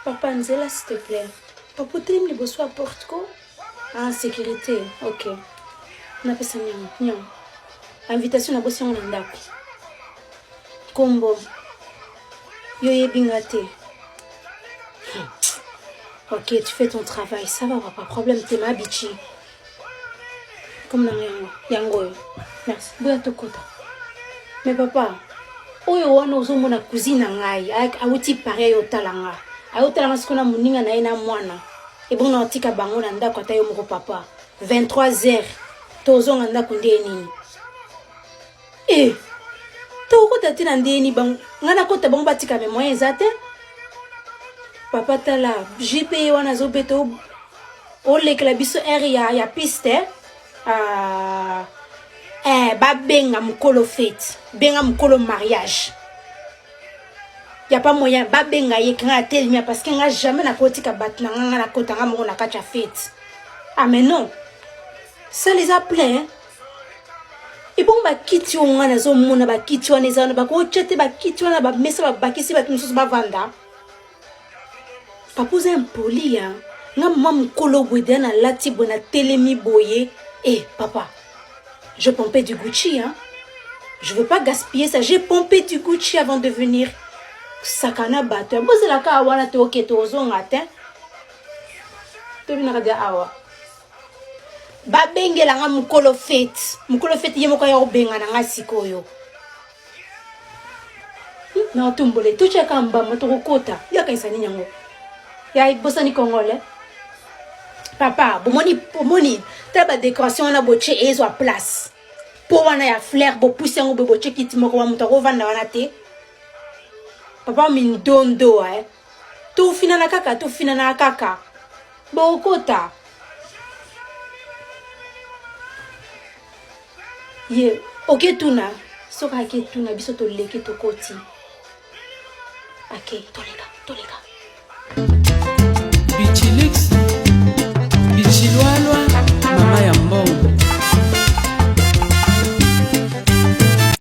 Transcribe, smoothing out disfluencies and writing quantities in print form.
Papa, Nzela, s'il te plaît. Papa, tu me le à porte quoi? Ah, sécurité. Ok. On a fait ça, non. Invitation à bosser en andako. Combo. Yoye bingate. Ok, tu fais ton travail. Ça va, pas problème. T'es ma bichi. Comme dans yango. Merci. Boya tokota. Mais papa, oyo wana ozomo na cousine ngai. Auti pareil au talanga. Au talanga skona muninga na ina mwana. Et bon, on tika bango na ndako atayo moko papa. 23h. Tozo nganda kunde nini. Eh. Toko tati na ndeni bang. Ngana kota bang batika me moyen zate. Papa tala JP wana zo beto. O lekla biso area ya piste. Ba benga mukolo fête. Benga mukolo mariage. Y a pas moyen ba benga ye kana telmia parce que nga jamais na kotika batna nga na kota nga mo na kacha fête. Ah mais non. Ça les a plein. Et bon ba kiti on na zo mona ba kiti wana ezana ba ko chete ba kiti wana ba mesa ba kisi ba tumusu ba vanda. Papa c'est impoli hein. Nga mam kolo bwede na lati bona telemi boye. Eh papa. Je pompais du Gucci hein. Je veux pas gaspiller ça. J'ai pompé du Gucci avant de venir. Sakana batteur. Bon c'est la ka wana te ok to zo ngate. To bina ka awa. Ba bengela nga mukolo fete yemo ka ya obenga na nga sikoyo. Na tumbole tu cheka mbama to kokota ya kaisa ni nyango. Ya ibosa ni Congolais. Papa, bomoni taba décoration na boche ezo a place. Po wana ya flair bo pousse ngo boche kiti moko wa mutako vanda wana te. Papa min dondo Tu fina na kaka. Bo kota. Ye, ok tuna. Soka ke tuna biso to leke to koti. Ok, tolega.